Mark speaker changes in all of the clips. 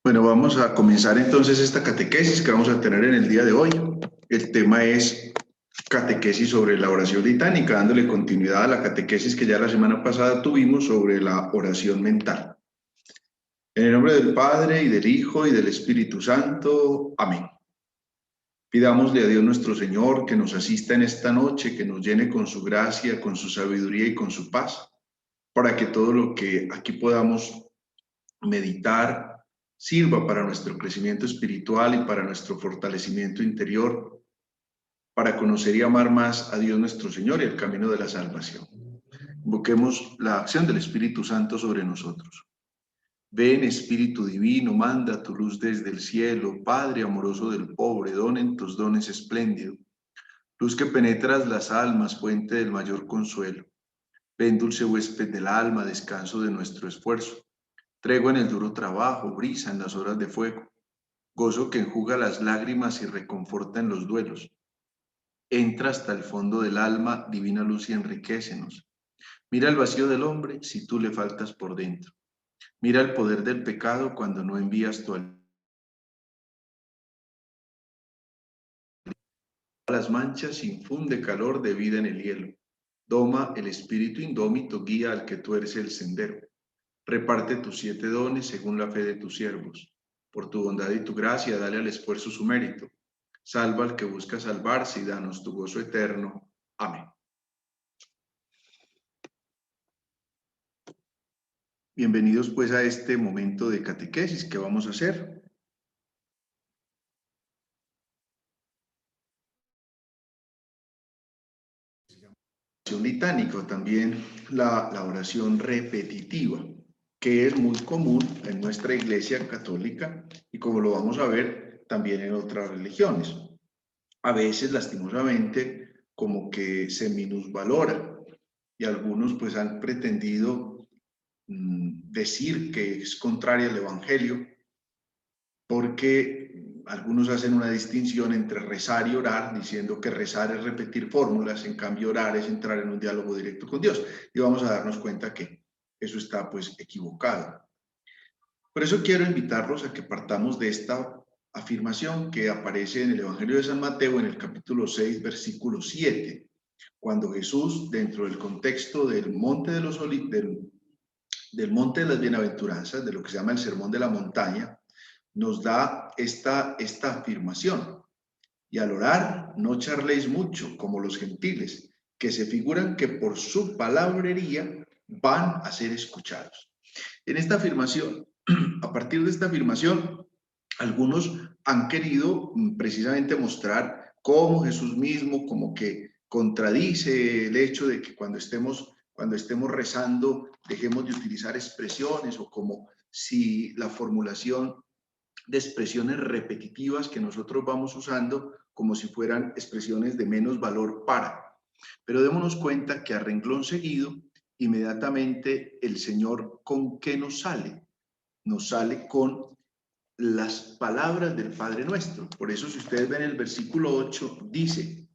Speaker 1: Bueno, vamos a comenzar entonces esta catequesis que vamos a tener en el día de hoy. El tema es catequesis sobre la oración litánica, dándole continuidad a la catequesis que ya la semana pasada tuvimos sobre la oración mental. En el nombre del Padre, y del Hijo, y del Espíritu Santo. Amén. Pidámosle a Dios nuestro Señor que nos asista en esta noche, que nos llene con su gracia, con su sabiduría y con su paz, para que todo lo que aquí podamos meditar sirva para nuestro crecimiento espiritual y para nuestro fortalecimiento interior, para conocer y amar más a Dios nuestro Señor y el camino de la salvación. Invoquemos la acción del Espíritu Santo sobre nosotros. Ven, Espíritu Divino, manda tu luz desde el cielo, Padre amoroso del pobre, don en tus dones espléndido, luz que penetras las almas, fuente del mayor consuelo. Ven, dulce huésped del alma, descanso de nuestro esfuerzo, tregua en el duro trabajo, brisa en las horas de fuego, gozo que enjuga las lágrimas y reconforta en los duelos. Entra hasta el fondo del alma, divina luz, y enriquécenos. Mira el vacío del hombre si tú le faltas por dentro. Mira el poder del pecado cuando no envías tu alma. Las manchas, infunde calor de vida en el hielo. Doma el espíritu indómito, guía al que tuerce el sendero. Reparte tus 7 dones según la fe de tus siervos. Por tu bondad y tu gracia, dale al esfuerzo su mérito. Salva al que busca salvarse y danos tu gozo eterno. Amén. Bienvenidos pues a este momento de catequesis que vamos a hacer. Oración litánica, o también la oración repetitiva, que es muy común en nuestra Iglesia católica y, como lo vamos a ver, también en otras religiones. A veces, lastimosamente, como que se minusvalora, y algunos pues han pretendido decir que es contraria al Evangelio, porque algunos hacen una distinción entre rezar y orar, diciendo que rezar es repetir fórmulas, en cambio orar es entrar en un diálogo directo con Dios. Y vamos a darnos cuenta que eso está pues equivocado. Por eso quiero invitarlos a que partamos de esta afirmación que aparece en el Evangelio de San Mateo en el capítulo 6, versículo 7, cuando Jesús, dentro del contexto del monte de los del monte de las bienaventuranzas, de lo que se llama el sermón de la montaña, nos da esta afirmación. Y al orar, no charléis mucho como los gentiles, que se figuran que por su palabrería van a ser escuchados. En esta afirmación, a partir de esta afirmación, algunos han querido precisamente mostrar cómo Jesús mismo como que contradice el hecho de que cuando estemos rezando dejemos de utilizar expresiones, o como si la formulación de expresiones repetitivas que nosotros vamos usando como si fueran expresiones de menos valor para. Pero démonos cuenta que a renglón seguido, inmediatamente el Señor, ¿con qué nos sale? Nos sale con las palabras del Padre Nuestro. Por eso, si ustedes ven el versículo 8, dice: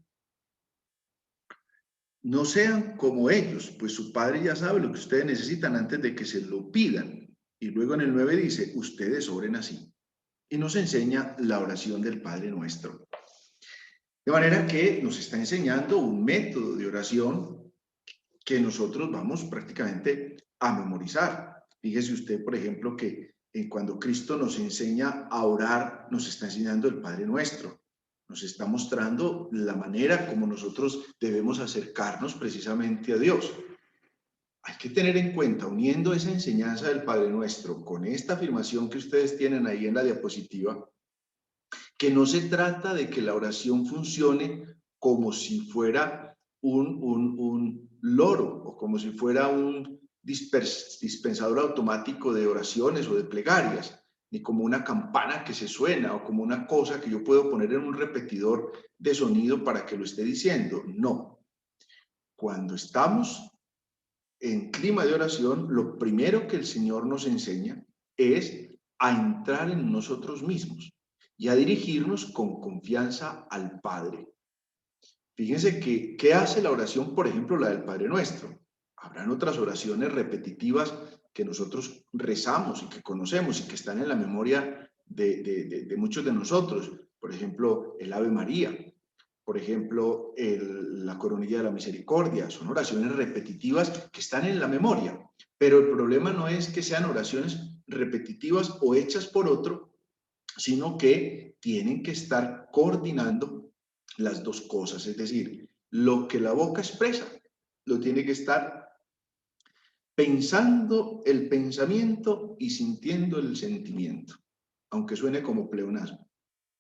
Speaker 1: no sean como ellos, pues su Padre ya sabe lo que ustedes necesitan antes de que se lo pidan. Y luego en el 9 dice: ustedes oren así. Y nos enseña la oración del Padre Nuestro. De manera que nos está enseñando un método de oración que nosotros vamos prácticamente a memorizar. Fíjese usted, por ejemplo, que cuando Cristo nos enseña a orar, nos está enseñando el Padre Nuestro. Nos está mostrando la manera como nosotros debemos acercarnos precisamente a Dios. Hay que tener en cuenta, uniendo esa enseñanza del Padre Nuestro con esta afirmación que ustedes tienen ahí en la diapositiva, que no se trata de que la oración funcione como si fuera un loro, o como si fuera un dispensador automático de oraciones o de plegarias, ni como una campana que se suena, o como una cosa que yo puedo poner en un repetidor de sonido para que lo esté diciendo. No. Cuando estamos en clima de oración, lo primero que el Señor nos enseña es a entrar en nosotros mismos y a dirigirnos con confianza al Padre. Fíjense que, ¿qué hace la oración, por ejemplo, la del Padre Nuestro? Habrán otras oraciones repetitivas que nosotros rezamos y que conocemos y que están en la memoria de muchos de nosotros. Por ejemplo, el Ave María, por ejemplo, la Coronilla de la Misericordia. Son oraciones repetitivas que están en la memoria, pero el problema no es que sean oraciones repetitivas o hechas por otro, sino que tienen que estar coordinando las dos cosas. Es decir, lo que la boca expresa lo tiene que estar pensando el pensamiento y sintiendo el sentimiento, aunque suene como pleonasmo.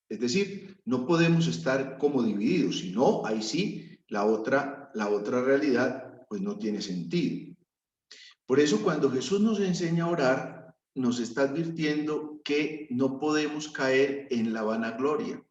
Speaker 1: Es decir, no podemos estar como divididos, sino ahí sí la otra realidad pues no tiene sentido. Por eso cuando Jesús nos enseña a orar, nos está advirtiendo que no podemos caer en la vanagloria,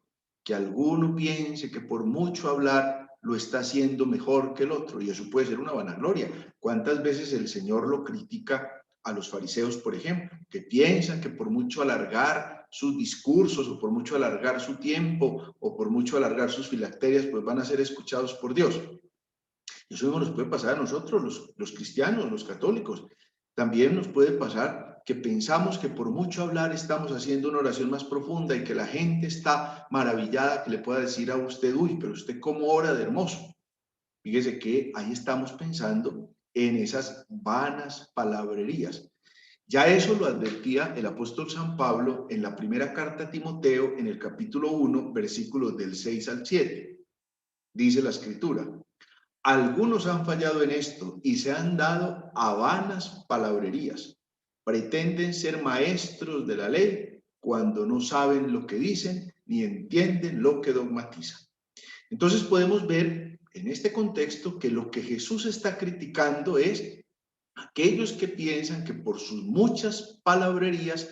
Speaker 1: que alguno piense que por mucho hablar lo está haciendo mejor que el otro, y eso puede ser una vanagloria. ¿Cuántas veces el Señor lo critica a los fariseos, por ejemplo, que piensan que por mucho alargar sus discursos o por mucho alargar su tiempo o por mucho alargar sus filacterias, pues van a ser escuchados por Dios? Eso mismo nos puede pasar a nosotros, los cristianos, los católicos. También nos puede pasar que pensamos que por mucho hablar estamos haciendo una oración más profunda y que la gente está maravillada que le pueda decir a usted, uy, pero usted cómo ora de hermoso. Fíjese que ahí estamos pensando en esas vanas palabrerías. Ya eso lo advertía el apóstol San Pablo en la primera carta a Timoteo, en el capítulo 1, versículos del 6 al 7. Dice la escritura: algunos han fallado en esto y se han dado a vanas palabrerías. Pretenden ser maestros de la ley cuando no saben lo que dicen ni entienden lo que dogmatizan. Entonces podemos ver en este contexto que lo que Jesús está criticando es aquellos que piensan que por sus muchas palabrerías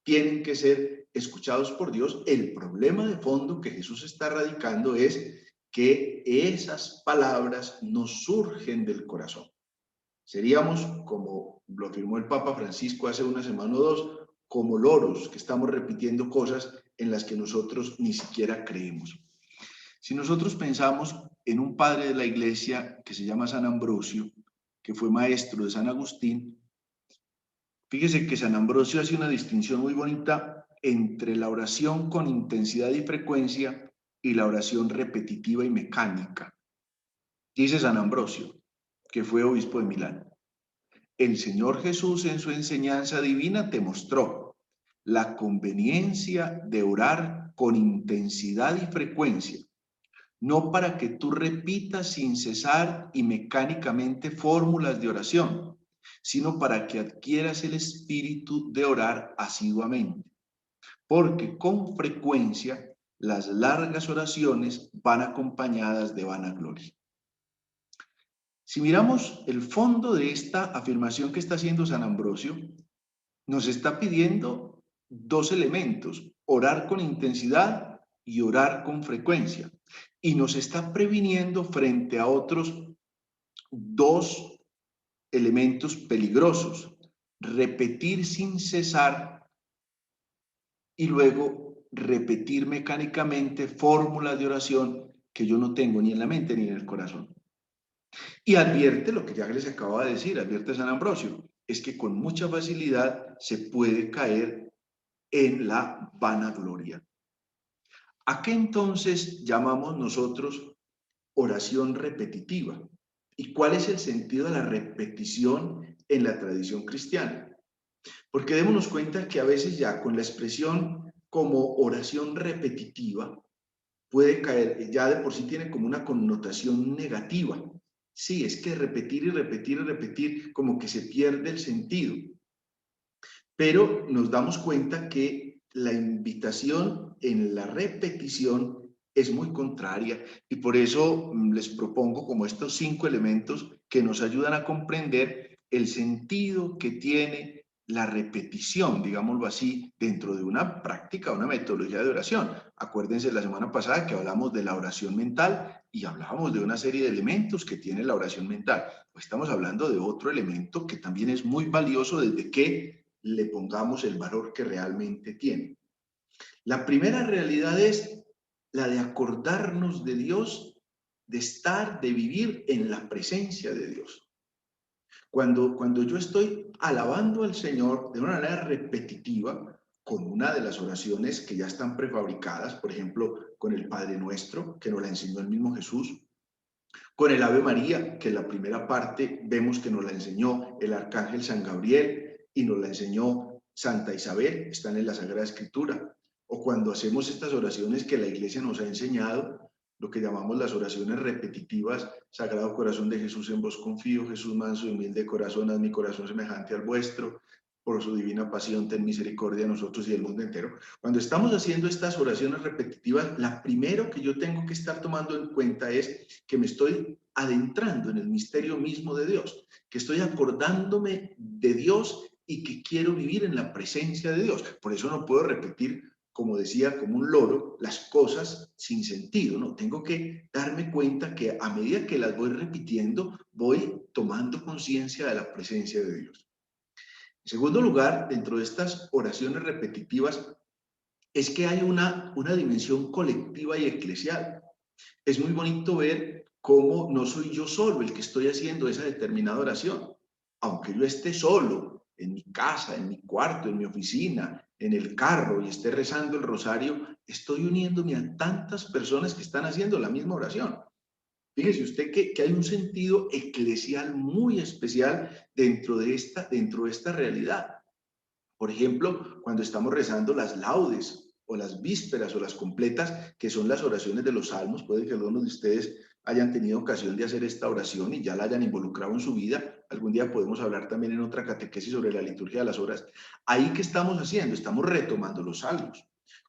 Speaker 1: tienen que ser escuchados por Dios. El problema de fondo que Jesús está radicando es que esas palabras no surgen del corazón. Seríamos, como lo afirmó el Papa Francisco hace una semana o dos, como loros que estamos repitiendo cosas en las que nosotros ni siquiera creemos. Si nosotros pensamos en un padre de la iglesia que se llama San Ambrosio, que fue maestro de San Agustín, fíjese que San Ambrosio hace una distinción muy bonita entre la oración con intensidad y frecuencia y la oración repetitiva y mecánica. Dice San Ambrosio, que fue obispo de Milán: el Señor Jesús en su enseñanza divina te mostró la conveniencia de orar con intensidad y frecuencia, no para que tú repitas sin cesar y mecánicamente fórmulas de oración, sino para que adquieras el espíritu de orar asiduamente, porque con frecuencia las largas oraciones van acompañadas de vanagloria. Si miramos el fondo de esta afirmación que está haciendo San Ambrosio, nos está pidiendo dos elementos: orar con intensidad y orar con frecuencia. Y nos está previniendo frente a otros dos elementos peligrosos: repetir sin cesar y luego repetir mecánicamente fórmulas de oración que yo no tengo ni en la mente ni en el corazón. Y advierte lo que ya les acabo de decir, advierte San Ambrosio, es que con mucha facilidad se puede caer en la vanagloria. ¿A qué entonces llamamos nosotros oración repetitiva? ¿Y cuál es el sentido de la repetición en la tradición cristiana? Porque démonos cuenta que a veces ya con la expresión como oración repetitiva puede caer, ya de por sí tiene como una connotación negativa. Sí, es que repetir y repetir y repetir como que se pierde el sentido. Pero nos damos cuenta que la invitación en la repetición es muy contraria y por eso les propongo como estos 5 elementos que nos ayudan a comprender el sentido que tiene la repetición, digámoslo así, dentro de una práctica, una metodología de oración. Acuérdense la semana pasada que hablamos de la oración mental y hablábamos de una serie de elementos que tiene la oración mental. Pues estamos hablando de otro elemento que también es muy valioso desde que le pongamos el valor que realmente tiene. La primera realidad es la de acordarnos de Dios, de estar, de vivir en la presencia de Dios. Cuando yo estoy alabando al Señor de una manera repetitiva, con una de las oraciones que ya están prefabricadas, por ejemplo, con el Padre Nuestro, que nos la enseñó el mismo Jesús, con el Ave María, que en la primera parte vemos que nos la enseñó el Arcángel San Gabriel y nos la enseñó Santa Isabel, están en la Sagrada Escritura, o cuando hacemos estas oraciones que la Iglesia nos ha enseñado, lo que llamamos las oraciones repetitivas: Sagrado Corazón de Jesús, en vos confío, Jesús manso y humilde corazón, haz mi corazón semejante al vuestro, por su divina pasión ten misericordia de nosotros y del mundo entero. Cuando estamos haciendo estas oraciones repetitivas, la primero que yo tengo que estar tomando en cuenta es que me estoy adentrando en el misterio mismo de Dios, que estoy acordándome de Dios y que quiero vivir en la presencia de Dios. Por eso no puedo repetir, como decía, como un loro, las cosas sin sentido, ¿no? Tengo que darme cuenta que a medida que las voy repitiendo, voy tomando conciencia de la presencia de Dios. En segundo lugar, dentro de estas oraciones repetitivas, es que hay una dimensión colectiva y eclesial. Es muy bonito ver cómo no soy yo solo el que estoy haciendo esa determinada oración. Aunque yo esté solo, en mi casa, en mi cuarto, en mi oficina, en el carro y esté rezando el rosario, estoy uniéndome a tantas personas que están haciendo la misma oración. Fíjese usted que hay un sentido eclesial muy especial dentro de esta realidad. Por ejemplo, cuando estamos rezando las laudes o las vísperas o las completas, que son las oraciones de los salmos, puede que algunos de ustedes hayan tenido ocasión de hacer esta oración y ya la hayan involucrado en su vida. Algún día podemos hablar también en otra catequesis sobre la liturgia de las horas. Ahí, ¿qué estamos haciendo? Estamos retomando los salmos.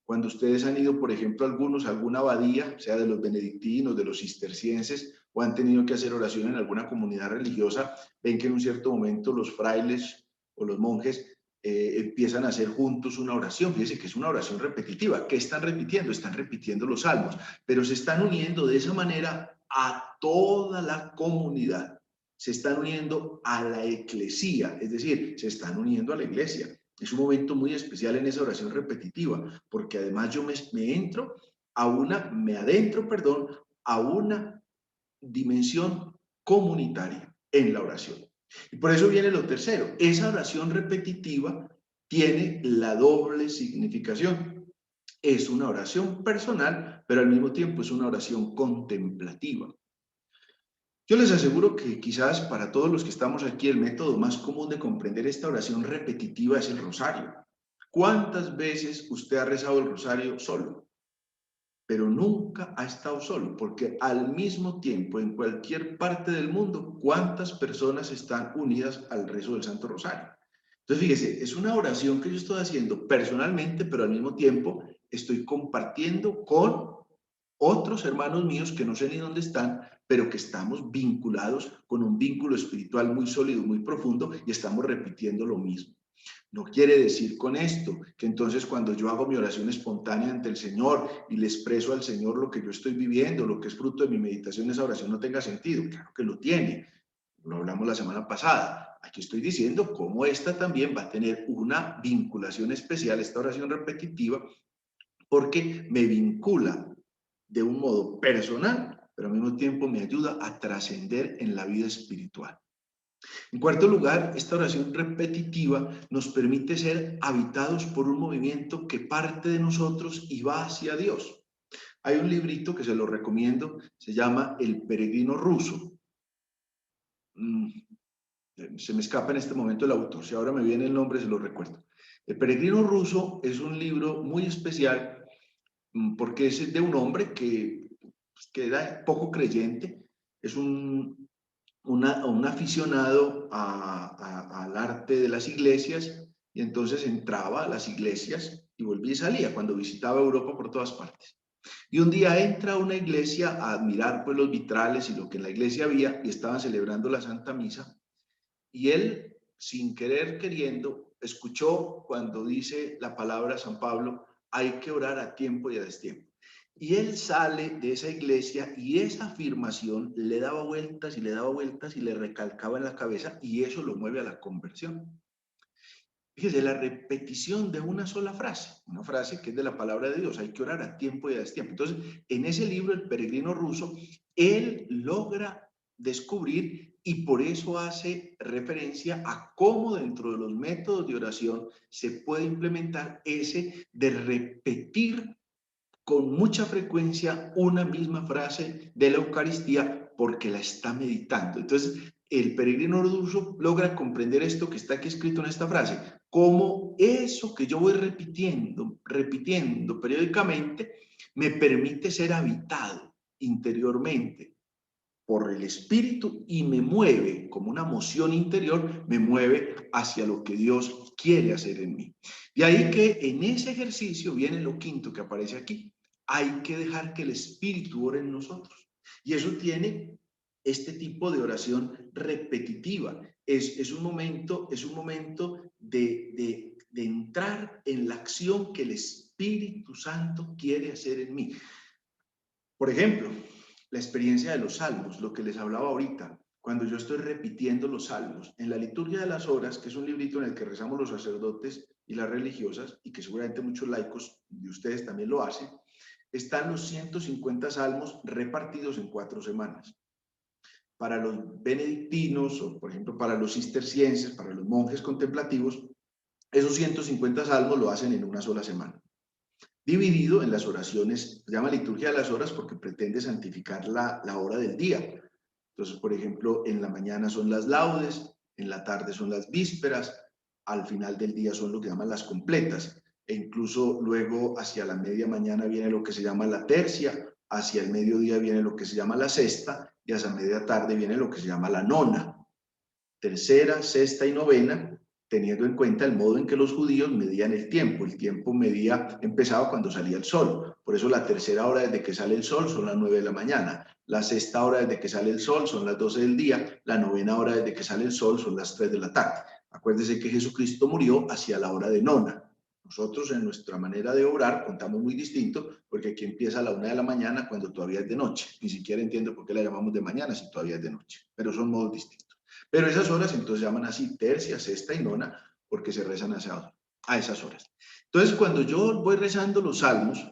Speaker 1: Cuando ustedes han ido, por ejemplo, algunos a alguna abadía, sea de los benedictinos, de los cistercienses, o han tenido que hacer oración en alguna comunidad religiosa, ven que en un cierto momento los frailes o los monjes empiezan a hacer juntos una oración. Fíjense que es una oración repetitiva. ¿Qué están repitiendo? Están repitiendo los salmos, pero se están uniendo de esa manera a toda la comunidad. Se están uniendo a la eclesía, es decir, se están uniendo a la iglesia. Es un momento muy especial en esa oración repetitiva, porque además yo me adentro, perdón, a una dimensión comunitaria en la oración. Y por eso viene lo tercero. Esa oración repetitiva tiene la doble significación. Es una oración personal, pero al mismo tiempo es una oración contemplativa. Yo les aseguro que quizás para todos los que estamos aquí el método más común de comprender esta oración repetitiva es el rosario. ¿Cuántas veces usted ha rezado el rosario solo? Pero nunca ha estado solo, porque al mismo tiempo, en cualquier parte del mundo, ¿cuántas personas están unidas al rezo del Santo Rosario? Entonces, fíjese, es una oración que yo estoy haciendo personalmente, pero al mismo tiempo estoy compartiendo con otros hermanos míos que no sé ni dónde están, pero que estamos vinculados con un vínculo espiritual muy sólido, muy profundo, y estamos repitiendo lo mismo. No quiere decir con esto que entonces cuando yo hago mi oración espontánea ante el Señor y le expreso al Señor lo que yo estoy viviendo, lo que es fruto de mi meditación, esa oración no tenga sentido. Claro que lo tiene. Lo hablamos la semana pasada. Aquí estoy diciendo cómo esta también va a tener una vinculación especial, esta oración repetitiva, porque me vincula de un modo personal, pero al mismo tiempo me ayuda a trascender en la vida espiritual. En cuarto lugar, esta oración repetitiva nos permite ser habitados por un movimiento que parte de nosotros y va hacia Dios. Hay un librito que se lo recomiendo, se llama El peregrino ruso. Se me escapa en este momento el autor, si ahora me viene el nombre se lo recuerdo. El peregrino ruso es un libro muy especial porque es de un hombre que era poco creyente, es un aficionado al arte de las iglesias y entonces entraba a las iglesias y volvía y salía cuando visitaba Europa por todas partes. Y un día entra a una iglesia a admirar pues los vitrales y lo que en la iglesia había y estaban celebrando la Santa Misa y él, sin querer queriendo, escuchó cuando dice la palabra San Pablo: hay que orar a tiempo y a destiempo. Y él sale de esa iglesia y esa afirmación le daba vueltas y le daba vueltas y le recalcaba en la cabeza y eso lo mueve a la conversión. Fíjese, la repetición de una frase que es de la palabra de Dios: hay que orar a tiempo y a destiempo. Entonces, en ese libro, El peregrino ruso, él logra descubrir y por eso hace referencia a cómo dentro de los métodos de oración se puede implementar ese de repetir con mucha frecuencia una misma frase de la Eucaristía porque la está meditando. Entonces, el peregrino ortodoxo logra comprender esto que está aquí escrito en esta frase, como eso que yo voy repitiendo periódicamente, me permite ser habitado interiormente por el Espíritu y me mueve como una moción interior, me mueve hacia lo que Dios quiere hacer en mí. De ahí que en ese ejercicio viene lo quinto que aparece aquí. Hay que dejar que el Espíritu ore en nosotros. Y eso tiene este tipo de oración repetitiva. Es un momento de entrar en la acción que el Espíritu Santo quiere hacer en mí. Por ejemplo, la experiencia de los salmos, lo que les hablaba ahorita, cuando yo estoy repitiendo los salmos, en la liturgia de las horas, que es un librito en el que rezamos los sacerdotes y las religiosas, y que seguramente muchos laicos de ustedes también lo hacen, están los 150 salmos repartidos en 4 semanas. Para los benedictinos, o por ejemplo para los cistercienses, para los monjes contemplativos, esos 150 salmos lo hacen en una sola semana, dividido en las oraciones, se llama liturgia de las horas porque pretende santificar la hora del día. Entonces, por ejemplo, en la mañana son las laudes, en la tarde son las vísperas, al final del día son lo que llaman las completas, e incluso luego hacia la media mañana viene lo que se llama la tercia, hacia el mediodía viene lo que se llama la sexta, y hacia media tarde viene lo que se llama la nona. Tercera, sexta y novena, teniendo en cuenta el modo en que los judíos medían el tiempo. El tiempo empezaba cuando salía el sol. Por eso la tercera hora desde que sale el sol son las 9 de la mañana. La sexta hora desde que sale el sol son las 12 del día. La novena hora desde que sale el sol son las 3 de la tarde. Acuérdense que Jesucristo murió hacia la hora de nona. Nosotros en nuestra manera de orar contamos muy distinto, porque aquí empieza a la 1 de la mañana cuando todavía es de noche. Ni siquiera entiendo por qué la llamamos de mañana si todavía es de noche, pero son modos distintos. Pero esas horas entonces llaman así tercia, sexta y nona, porque se rezan a esas horas. Entonces, cuando yo voy rezando los salmos,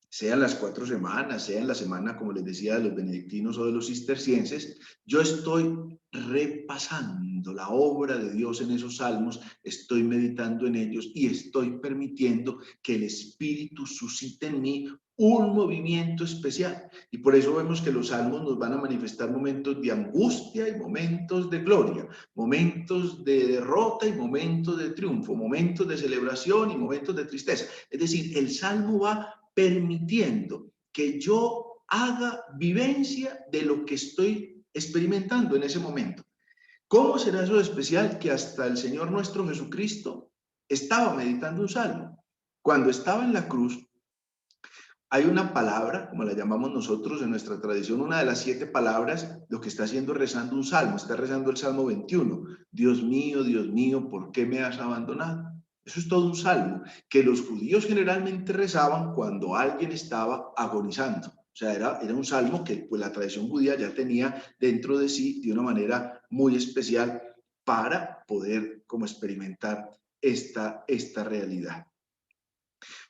Speaker 1: sean las 4 semanas, sea en la semana, como les decía, de los benedictinos o de los cistercienses, yo estoy repasando la obra de Dios en esos salmos, estoy meditando en ellos y estoy permitiendo que el Espíritu suscite en mí un movimiento especial. Y por eso vemos que los salmos nos van a manifestar momentos de angustia y momentos de gloria, momentos de derrota y momentos de triunfo, momentos de celebración y momentos de tristeza. Es decir, el salmo va permitiendo que yo haga vivencia de lo que estoy experimentando en ese momento. ¿Cómo será eso especial que hasta el Señor nuestro Jesucristo estaba meditando un salmo? Cuando estaba en la cruz, hay una palabra, como la llamamos nosotros en nuestra tradición, una de las 7 palabras, lo que está haciendo rezando un salmo, está rezando el Salmo 21. Dios mío, ¿por qué me has abandonado? Eso es todo un salmo que los judíos generalmente rezaban cuando alguien estaba agonizando. O sea, era un salmo que pues, la tradición judía ya tenía dentro de sí de una manera muy especial para poder como experimentar esta realidad.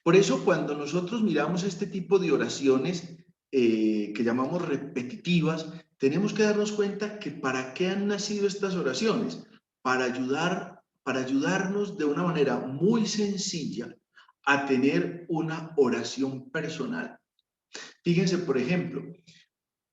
Speaker 1: Por eso cuando nosotros miramos este tipo de oraciones que llamamos repetitivas, tenemos que darnos cuenta que para qué han nacido estas oraciones, para ayudarnos de una manera muy sencilla a tener una oración personal. Fíjense, por ejemplo,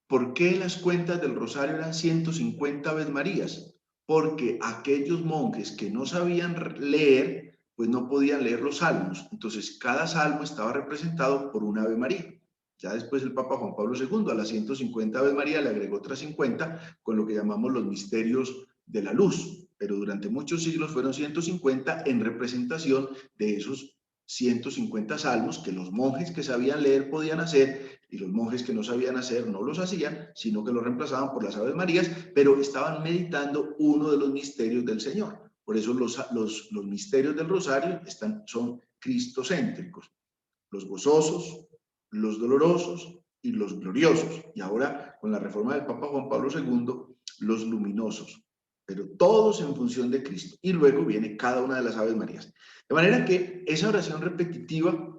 Speaker 1: ¿por qué las cuentas del rosario eran 150 Ave Marías? Porque aquellos monjes que no sabían leer, pues no podían leer los salmos. Entonces, cada salmo estaba representado por una Ave María. Ya después el Papa Juan Pablo II a las 150 Ave María le agregó otras 50 con lo que llamamos los misterios de la luz. Pero durante muchos siglos fueron 150 en representación de esos 150 salmos que los monjes que sabían leer podían hacer y los monjes que no sabían hacer no los hacían, sino que los reemplazaban por las Aves Marías, pero estaban meditando uno de los misterios del Señor. Por eso los misterios del Rosario son cristocéntricos, los gozosos, los dolorosos y los gloriosos. Y ahora, con la reforma del Papa Juan Pablo II, los luminosos, pero todos en función de Cristo. Y luego viene cada una de las Aves Marías. De manera que esa oración repetitiva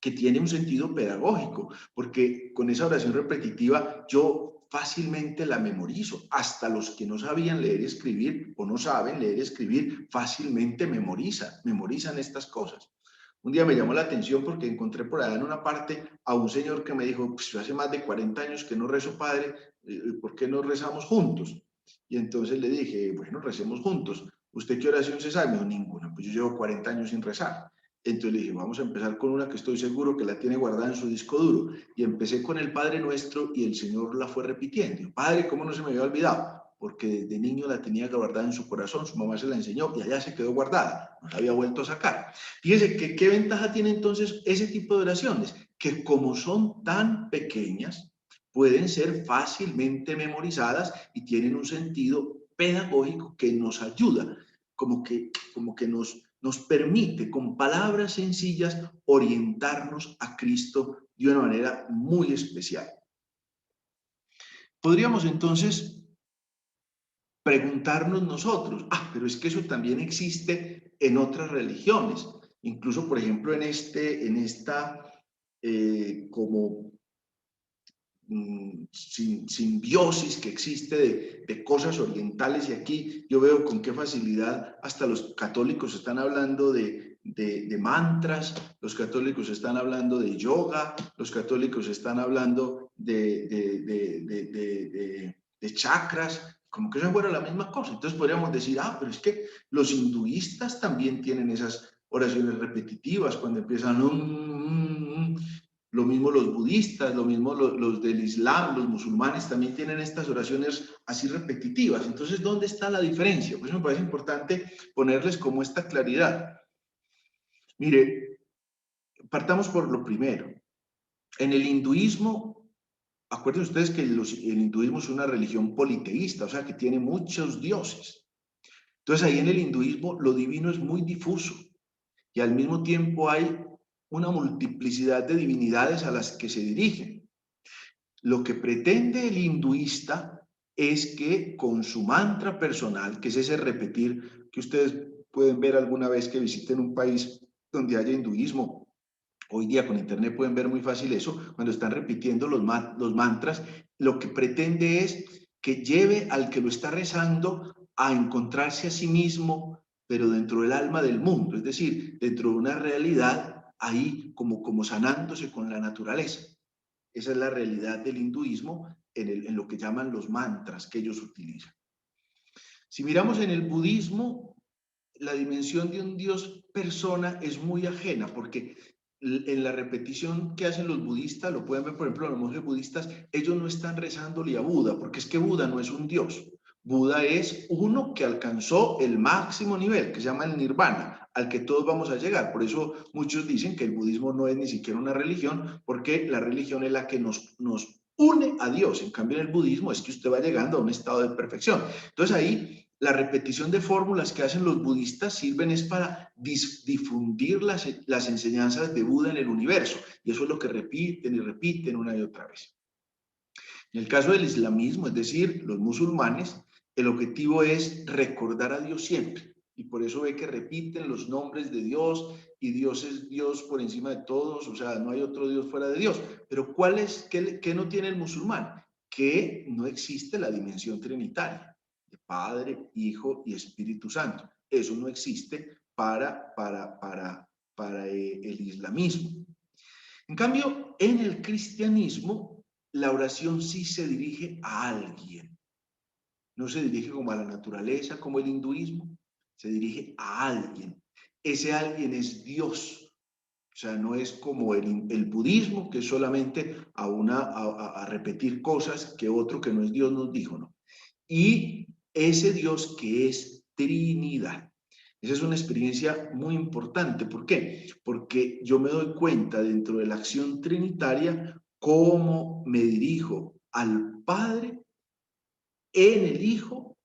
Speaker 1: que tiene un sentido pedagógico, porque con esa oración repetitiva yo fácilmente la memorizo. Hasta los que no sabían leer y escribir o no saben leer y escribir, fácilmente memorizan estas cosas. Un día me llamó la atención porque encontré por allá en una parte a un señor que me dijo, pues yo hace más de 40 años que no rezo, padre, ¿por qué no rezamos juntos? Y entonces le dije, bueno, recemos juntos. ¿Usted qué oración se sabe? Me dijo, ninguna. Pues yo llevo 40 años sin rezar. Entonces le dije, vamos a empezar con una que estoy seguro que la tiene guardada en su disco duro. Y empecé con el Padre Nuestro y el Señor la fue repitiendo. Padre, ¿cómo no se me había olvidado? Porque desde niño la tenía guardada en su corazón, su mamá se la enseñó y allá se quedó guardada, no la había vuelto a sacar. Fíjese que qué ventaja tiene entonces ese tipo de oraciones, que como son tan pequeñas, pueden ser fácilmente memorizadas y tienen un sentido pedagógico que nos ayuda, como que nos permite con palabras sencillas orientarnos a Cristo de una manera muy especial. Podríamos entonces preguntarnos nosotros, pero es que eso también existe en otras religiones, incluso por ejemplo en esta como simbiosis que existe de cosas orientales, y aquí yo veo con qué facilidad hasta los católicos están hablando de mantras, los católicos están hablando de yoga, los católicos están hablando de chakras, como que eso fuera la misma cosa. Entonces podríamos decir, pero es que los hinduistas también tienen esas oraciones repetitivas cuando empiezan lo mismo los budistas, lo mismo los del Islam, los musulmanes también tienen estas oraciones así repetitivas. Entonces, ¿dónde está la diferencia? Pues me parece importante ponerles como esta claridad. Mire, partamos por lo primero. En el hinduismo, acuérdense ustedes que el hinduismo es una religión politeísta, o sea, que tiene muchos dioses. Entonces, ahí en el hinduismo lo divino es muy difuso y al mismo tiempo hay una multiplicidad de divinidades a las que se dirigen. Lo que pretende el hinduista es que con su mantra personal, que es ese repetir, que ustedes pueden ver alguna vez que visiten un país donde haya hinduismo, hoy día con internet pueden ver muy fácil eso, cuando están repitiendo los mantras, lo que pretende es que lleve al que lo está rezando a encontrarse a sí mismo, pero dentro del alma del mundo, es decir, dentro de una realidad ahí como sanándose con la naturaleza. Esa es la realidad del hinduismo en lo que llaman los mantras que ellos utilizan. Si miramos en el budismo, la dimensión de un Dios persona es muy ajena, porque en la repetición que hacen los budistas, lo pueden ver por ejemplo los monjes budistas, ellos no están rezándole a Buda, porque es que Buda no es un Dios. Buda es uno que alcanzó el máximo nivel, que se llama el nirvana, al que todos vamos a llegar. Por eso muchos dicen que el budismo no es ni siquiera una religión, porque la religión es la que nos une a Dios. En cambio, en el budismo es que usted va llegando a un estado de perfección. Entonces ahí la repetición de fórmulas que hacen los budistas sirven es para difundir las enseñanzas de Buda en el universo. Y eso es lo que repiten y repiten una y otra vez. En el caso del islamismo, es decir, los musulmanes, el objetivo es recordar a Dios siempre. Y por eso ve que repiten los nombres de Dios, y Dios es Dios por encima de todos, o sea, no hay otro Dios fuera de Dios. Pero ¿qué no tiene el musulmán? Que no existe la dimensión trinitaria, de Padre, Hijo y Espíritu Santo. Eso no existe para el islamismo. En cambio, en el cristianismo, la oración sí se dirige a alguien. No se dirige como a la naturaleza, como el hinduismo, se dirige a alguien. Ese alguien es Dios. O sea, no es como el budismo, que es solamente a repetir cosas que otro que no es Dios nos dijo, ¿no? Y ese Dios que es Trinidad. Esa es una experiencia muy importante. ¿Por qué? Porque yo me doy cuenta dentro de la acción trinitaria cómo me dirijo al Padre en el Hijo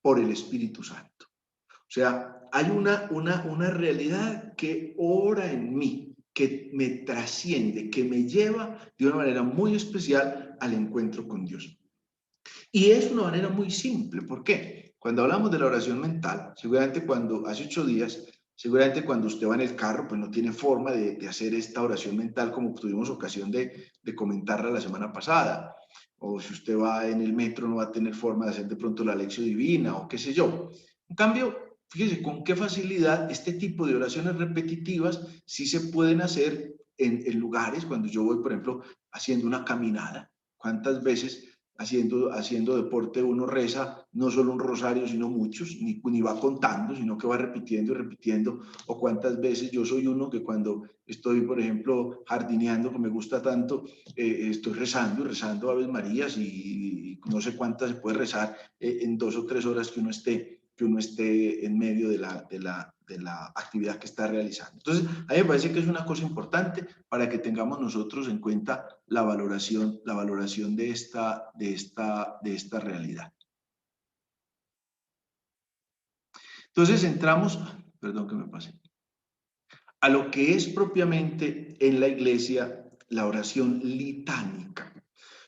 Speaker 1: por el Espíritu Santo. O sea, hay una realidad que ora en mí, que me trasciende, que me lleva de una manera muy especial al encuentro con Dios. Y es una manera muy simple. ¿Por qué? Cuando hablamos de la oración mental, seguramente cuando hace 8 días Seguramente cuando usted va en el carro, pues no tiene forma de hacer esta oración mental como tuvimos ocasión de comentarla la semana pasada. O si usted va en el metro, no va a tener forma de hacer de pronto la lección divina o qué sé yo. En cambio, fíjese con qué facilidad este tipo de oraciones repetitivas sí se pueden hacer en lugares, cuando yo voy, por ejemplo, haciendo una caminada. ¿Cuántas veces haciendo deporte uno reza no solo un rosario, sino muchos, ni va contando, sino que va repitiendo y repitiendo? O cuántas veces yo soy uno que cuando estoy, por ejemplo, jardineando, que me gusta tanto, estoy rezando y rezando Aves Marías y no sé cuántas se puede rezar en 2 o 3 horas que uno esté en medio de la actividad que está realizando. Entonces, a mí me parece que es una cosa importante para que tengamos nosotros en cuenta la valoración de esta realidad. Entonces, entramos, perdón que me pase, a lo que es propiamente en la iglesia la oración litánica.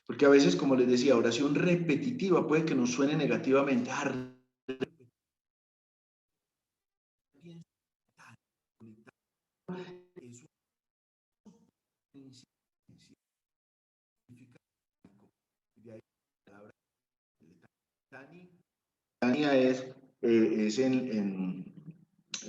Speaker 1: Porque a veces, como les decía, oración repetitiva puede que nos suene negativamente. Litania es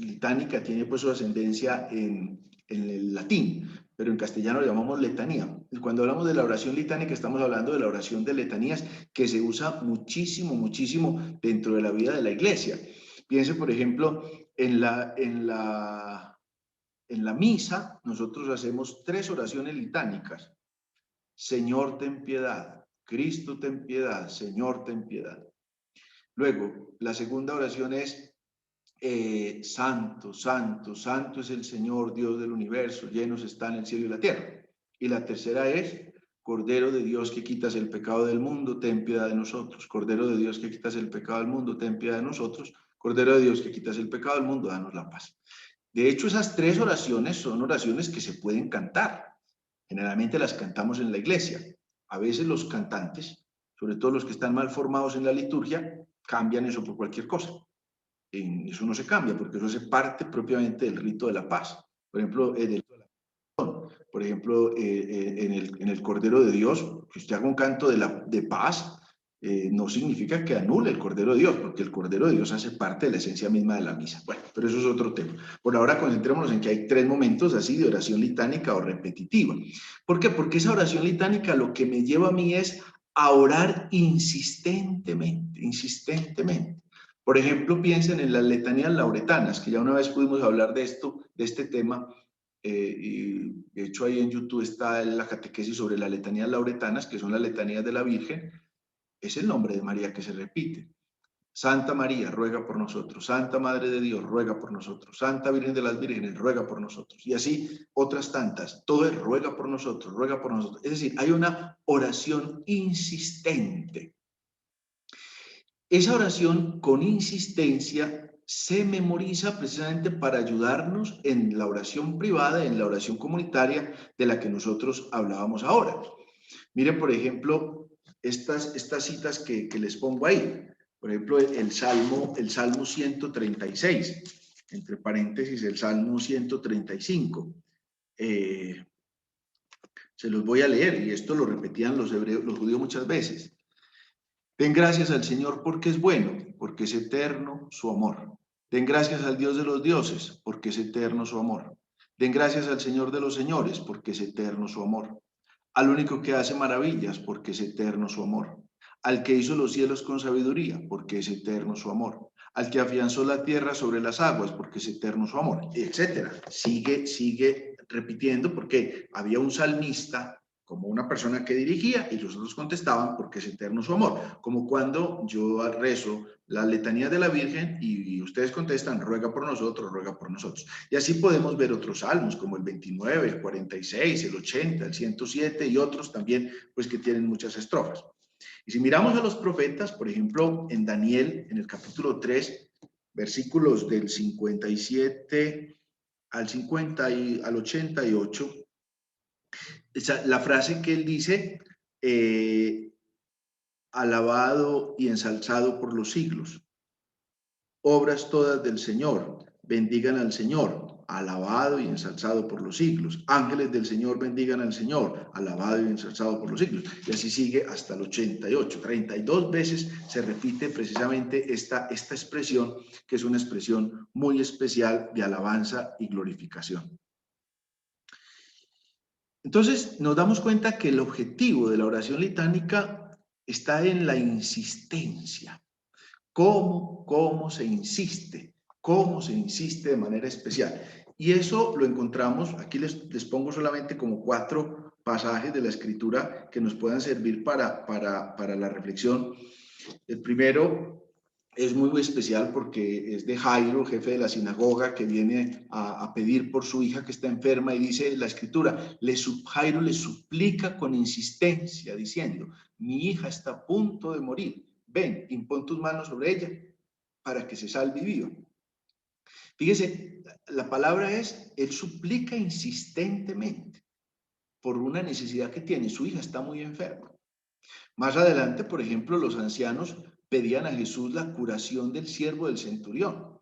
Speaker 1: litánica, tiene pues su ascendencia en el latín, pero en castellano le llamamos letanía. Y cuando hablamos de la oración litánica, estamos hablando de la oración de letanías que se usa muchísimo, muchísimo dentro de la vida de la iglesia. Piense, por ejemplo, en la misa, nosotros hacemos 3 oraciones litánicas. Señor, ten piedad. Cristo, ten piedad. Señor, ten piedad. Luego, la segunda oración es santo, santo, santo es el Señor Dios del universo, llenos están el cielo y la tierra. Y la tercera es, Cordero de Dios que quitas el pecado del mundo, ten piedad de nosotros. Cordero de Dios que quitas el pecado del mundo, ten piedad de nosotros. Cordero de Dios que quitas el pecado del mundo, danos la paz. De hecho, esas 3 oraciones son oraciones que se pueden cantar. Generalmente las cantamos en la iglesia. A veces los cantantes, sobre todo los que están mal formados en la liturgia, cambian eso por cualquier cosa. Eso no se cambia porque eso hace parte propiamente del rito de la paz. Por ejemplo, en el Cordero de Dios, que usted haga un canto de paz, no significa que anule el Cordero de Dios, porque el Cordero de Dios hace parte de la esencia misma de la misa. Bueno, pero eso es otro tema. Por ahora concentrémonos en que hay 3 momentos así de oración litánica o repetitiva. ¿Por qué? Porque esa oración litánica lo que me lleva a mí es a orar insistentemente, insistentemente. Por ejemplo, piensen en las letanías lauretanas, que ya una vez pudimos hablar de esto, de este tema, y de hecho ahí en YouTube está la catequesis sobre las letanías lauretanas, que son las letanías de la Virgen. Es el nombre de María que se repite. Santa María, ruega por nosotros. Santa Madre de Dios, ruega por nosotros. Santa Virgen de las Vírgenes, ruega por nosotros. Y así otras tantas. Todo es ruega por nosotros, ruega por nosotros. Es decir, hay una oración insistente. Esa oración con insistencia se memoriza precisamente para ayudarnos en la oración privada, en la oración comunitaria de la que nosotros hablábamos ahora. Miren, por ejemplo, estas citas que les pongo ahí. Por ejemplo, el Salmo 136, entre paréntesis, el Salmo 135. Se los voy a leer, y esto lo repetían los judíos muchas veces. Den gracias al Señor porque es bueno, porque es eterno su amor. Den gracias al Dios de los dioses, porque es eterno su amor. Den gracias al Señor de los señores, porque es eterno su amor. Al único que hace maravillas, porque es eterno su amor. Al que hizo los cielos con sabiduría, porque es eterno su amor. Al que afianzó la tierra sobre las aguas, porque es eterno su amor, etcétera. Sigue repitiendo porque había un salmista como una persona que dirigía y los otros contestaban porque es eterno su amor. Como cuando yo rezo la letanía de la Virgen y ustedes contestan, ruega por nosotros, ruega por nosotros. Y así podemos ver otros salmos como el 29, el 46, el 80, el 107 y otros también, pues que tienen muchas estrofas. Y si miramos a los profetas, por ejemplo, en Daniel, en el capítulo 3, versículos del 57 al 88, la frase que él dice, alabado y ensalzado por los siglos, obras todas del Señor, bendigan al Señor, alabado y ensalzado por los siglos. Ángeles del Señor bendigan al Señor, alabado y ensalzado por los siglos. Y así sigue hasta el 88. 32 veces se repite precisamente esta expresión, que es una expresión muy especial de alabanza y glorificación. Entonces, nos damos cuenta que el objetivo de la oración litánica está en la insistencia. ¿Cómo se insiste? ¿Cómo se insiste de manera especial? Y eso lo encontramos, aquí les pongo solamente como 4 pasajes de la Escritura que nos puedan servir para la reflexión. El primero es muy especial porque es de Jairo, jefe de la sinagoga, que viene a pedir por su hija que está enferma, y dice la Escritura, Jairo le suplica con insistencia, diciendo, mi hija está a punto de morir, ven, impón tus manos sobre ella para que se salve y viva. Fíjese, la palabra es, él suplica insistentemente por una necesidad que tiene, su hija está muy enferma. Más adelante, por ejemplo, los ancianos pedían a Jesús la curación del siervo del centurión.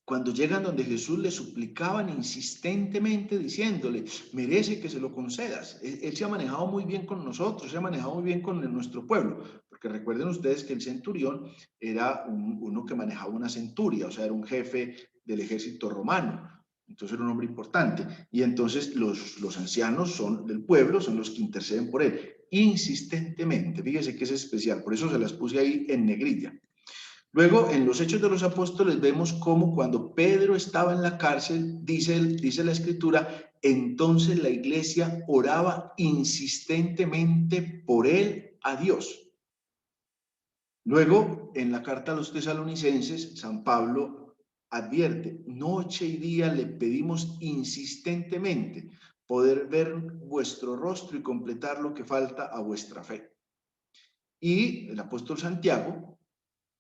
Speaker 1: Cuando llegan donde Jesús le suplicaban insistentemente diciéndole, merece que se lo concedas. Él se ha manejado muy bien con nosotros, se ha manejado muy bien con nuestro pueblo, porque recuerden ustedes que el centurión era uno que manejaba una centuria, o sea, era un jefe del ejército romano. Entonces era un hombre importante. Y entonces los ancianos del pueblo son los que interceden por él, insistentemente. Fíjese que es especial, por eso se las puse ahí en negrilla. Luego, en los Hechos de los Apóstoles, vemos cómo cuando Pedro estaba en la cárcel, dice la Escritura, entonces la iglesia oraba insistentemente por él a Dios. Luego, en la carta a los tesalonicenses, San Pablo advierte, noche y día le pedimos insistentemente poder ver vuestro rostro y completar lo que falta a vuestra fe. Y el apóstol Santiago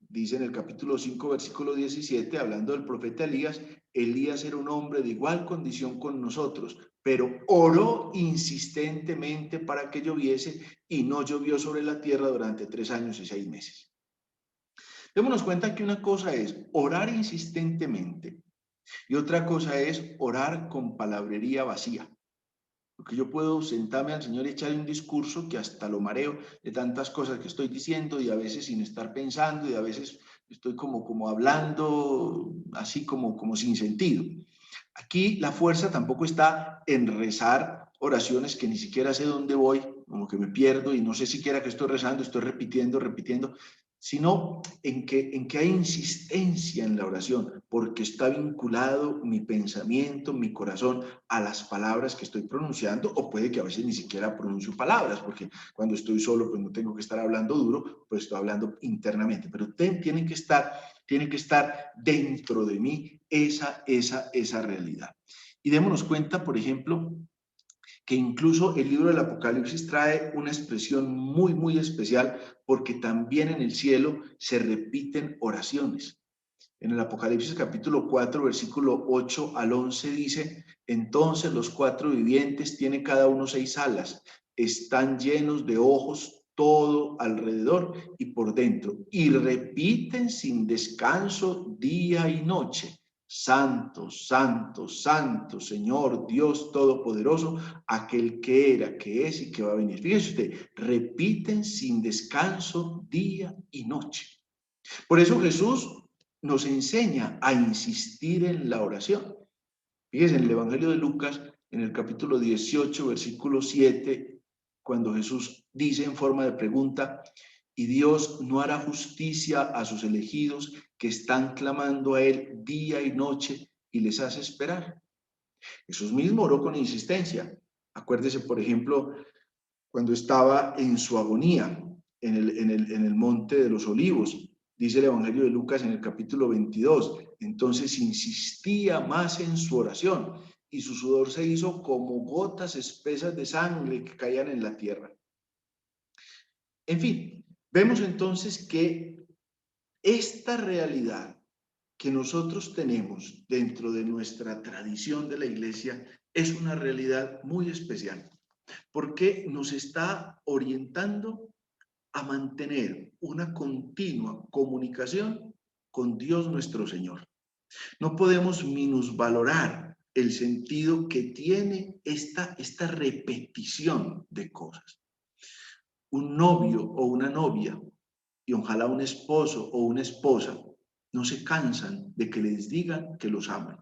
Speaker 1: dice en el capítulo 5, versículo 17, hablando del profeta Elías, Elías era un hombre de igual condición con nosotros, pero oró insistentemente para que lloviese y no llovió sobre la tierra durante 3 años y 6 meses. Démonos cuenta que una cosa es orar insistentemente y otra cosa es orar con palabrería vacía. Porque yo puedo sentarme al Señor y echarle un discurso que hasta lo mareo de tantas cosas que estoy diciendo y a veces sin estar pensando y a veces estoy como hablando así como sin sentido. Aquí la fuerza tampoco está en rezar oraciones que ni siquiera sé dónde voy, como que me pierdo y no sé siquiera que estoy rezando, estoy repitiendo, sino en que hay insistencia en la oración, porque está vinculado mi pensamiento, mi corazón a las palabras que estoy pronunciando, o puede que a veces ni siquiera pronuncio palabras, porque cuando estoy solo pues no tengo que estar hablando duro, pues estoy hablando internamente, pero tiene que estar dentro de mí esa realidad. Y démonos cuenta, por ejemplo, que incluso el libro del Apocalipsis trae una expresión muy especial, porque también en el cielo se repiten oraciones. En el Apocalipsis capítulo 4, versículo 8 al 11 dice, entonces los 4 vivientes tienen cada uno 6 alas, están llenos de ojos todo alrededor y por dentro, y repiten sin descanso día y noche, santo, santo, santo, Señor Dios Todopoderoso, aquel que era, que es y que va a venir. Fíjense usted, repiten sin descanso día y noche. Por eso Jesús nos enseña a insistir en la oración. Fíjense, en el Evangelio de Lucas, en el capítulo 18, versículo 7, cuando Jesús dice en forma de pregunta, y Dios no hará justicia a sus elegidos que están clamando a Él día y noche y les hace esperar. Jesús mismo oró con insistencia. Acuérdese, por ejemplo, cuando estaba en su agonía en el Monte de los Olivos. Dice el Evangelio de Lucas en el capítulo 22. Entonces insistía más en su oración y su sudor se hizo como gotas espesas de sangre que caían en la tierra. En fin, vemos entonces que esta realidad que nosotros tenemos dentro de nuestra tradición de la iglesia es una realidad muy especial, porque nos está orientando a mantener una continua comunicación con Dios nuestro Señor. No podemos minusvalorar el sentido que tiene esta repetición de cosas. Un novio o una novia, y ojalá un esposo o una esposa, no se cansan de que les digan que los aman.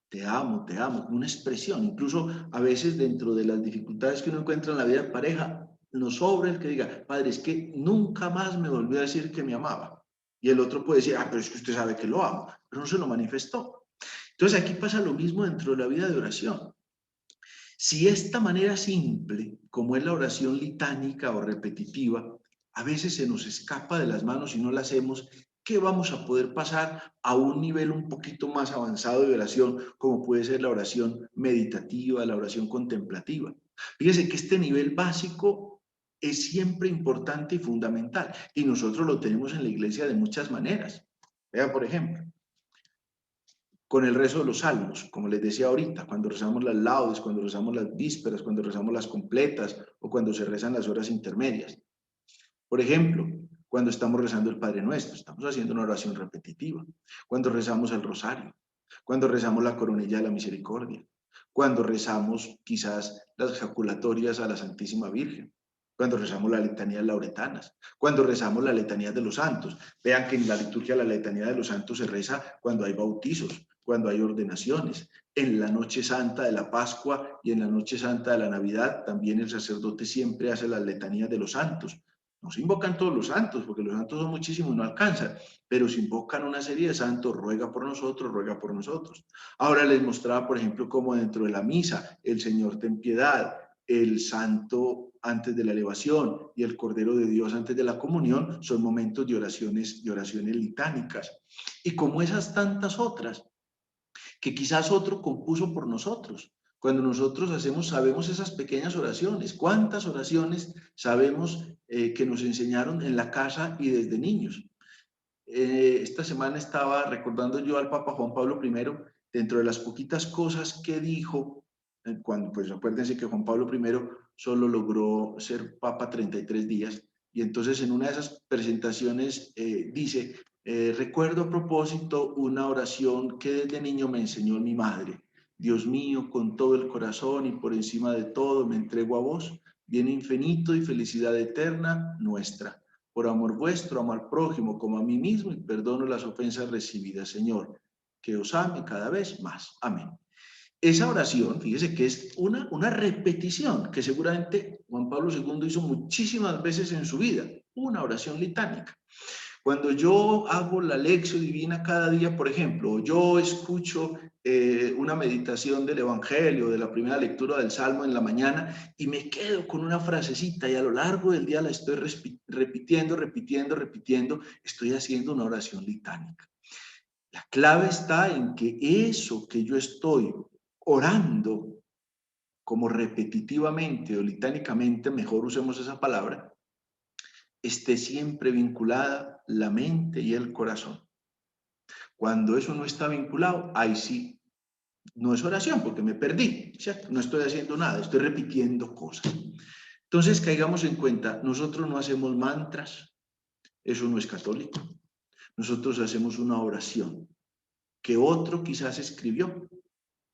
Speaker 1: Te amo, una expresión. Incluso a veces dentro de las dificultades que uno encuentra en la vida de pareja, nos sobra el que diga, padre, es que nunca más me volvió a decir que me amaba. Y el otro puede decir, pero es que usted sabe que lo amo, pero no se lo manifestó. Entonces aquí pasa lo mismo dentro de la vida de oración. Si esta manera simple, como es la oración litánica o repetitiva, a veces se nos escapa de las manos y no la hacemos, ¿qué vamos a poder pasar a un nivel un poquito más avanzado de oración, como puede ser la oración meditativa, la oración contemplativa? Fíjese que este nivel básico es siempre importante y fundamental, y nosotros lo tenemos en la iglesia de muchas maneras. Vea, por ejemplo, con el rezo de los salmos, como les decía ahorita, cuando rezamos las laudes, cuando rezamos las vísperas, cuando rezamos las completas o cuando se rezan las horas intermedias. Por ejemplo, cuando estamos rezando el Padre Nuestro, estamos haciendo una oración repetitiva. Cuando rezamos el rosario, cuando rezamos la coronilla de la misericordia, cuando rezamos quizás las ejaculatorias a la Santísima Virgen, cuando rezamos la letanía lauretanas, cuando rezamos la letanía de los santos. Vean que en la liturgia la letanía de los santos se reza cuando hay bautizos, cuando hay ordenaciones. En la noche santa de la Pascua y en la noche santa de la Navidad también el sacerdote siempre hace las letanías de los santos. No se invocan todos los santos, porque los santos son muchísimos, no alcanzan, pero se invocan una serie de santos, ruega por nosotros, ruega por nosotros. Ahora les mostraba, por ejemplo, cómo dentro de la misa, el Señor ten piedad, el santo antes de la elevación y el Cordero de Dios antes de la comunión son momentos de oraciones litánicas. Y como esas tantas otras, que quizás otro compuso por nosotros. Cuando nosotros sabemos esas pequeñas oraciones. ¿Cuántas oraciones sabemos que nos enseñaron en la casa y desde niños? Esta semana estaba recordando yo al Papa Juan Pablo I, dentro de las poquitas cosas que dijo, cuando, pues acuérdense que Juan Pablo I solo logró ser Papa 33 días, y entonces en una de esas presentaciones dice, recuerdo a propósito una oración que desde niño me enseñó mi madre. Dios mío, con todo el corazón y por encima de todo me entrego a vos, bien infinito y felicidad eterna nuestra. Por amor vuestro, amo al prójimo como a mí mismo y perdono las ofensas recibidas, Señor, que os ame cada vez más. Amén. Esa oración, fíjese que es una repetición que seguramente Juan Pablo II hizo muchísimas veces en su vida, una oración litánica. Cuando yo hago la lección divina cada día, por ejemplo, yo escucho una meditación del Evangelio, de la primera lectura del Salmo en la mañana y me quedo con una frasecita y a lo largo del día la estoy repitiendo, estoy haciendo una oración litánica. La clave está en que eso que yo estoy orando como repetitivamente o litánicamente, mejor usemos esa palabra, esté siempre vinculada la mente y el corazón. Cuando eso no está vinculado, ahí sí, no es oración porque me perdí, ¿cierto? No estoy haciendo nada, estoy repitiendo cosas. Entonces, caigamos en cuenta, nosotros no hacemos mantras, eso no es católico. Nosotros hacemos una oración que otro quizás escribió.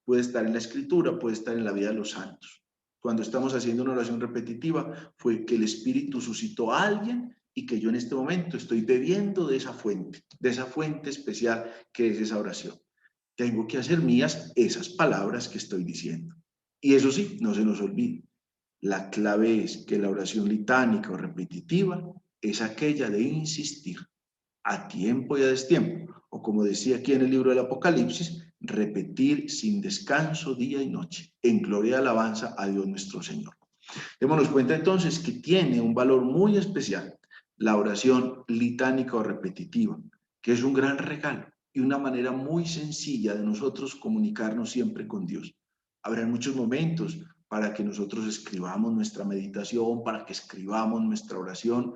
Speaker 1: Puede estar en la escritura, puede estar en la vida de los santos. Cuando estamos haciendo una oración repetitiva, fue que el Espíritu suscitó a alguien y que yo en este momento estoy bebiendo de esa fuente especial que es esa oración. Tengo que hacer mías esas palabras que estoy diciendo. Y eso sí, no se nos olvide. La clave es que la oración litánica o repetitiva es aquella de insistir a tiempo y a destiempo, o como decía aquí en el libro del Apocalipsis, repetir sin descanso día y noche, en gloria y alabanza a Dios nuestro Señor. Démonos cuenta entonces que tiene un valor muy especial la oración litánica o repetitiva, que es un gran regalo y una manera muy sencilla de nosotros comunicarnos siempre con Dios. Habrá muchos momentos para que nosotros escribamos nuestra meditación, para que escribamos nuestra oración,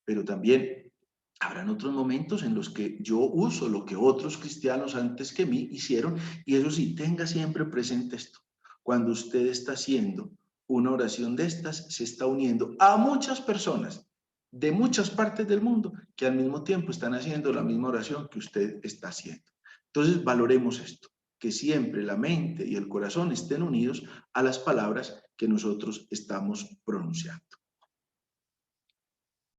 Speaker 1: pero también habrán otros momentos en los que yo uso lo que otros cristianos antes que mí hicieron, y eso sí, tenga siempre presente esto. Cuando usted está haciendo una oración de estas, se está uniendo a muchas personas de muchas partes del mundo que al mismo tiempo están haciendo la misma oración que usted está haciendo. Entonces, valoremos esto, que siempre la mente y el corazón estén unidos a las palabras que nosotros estamos pronunciando.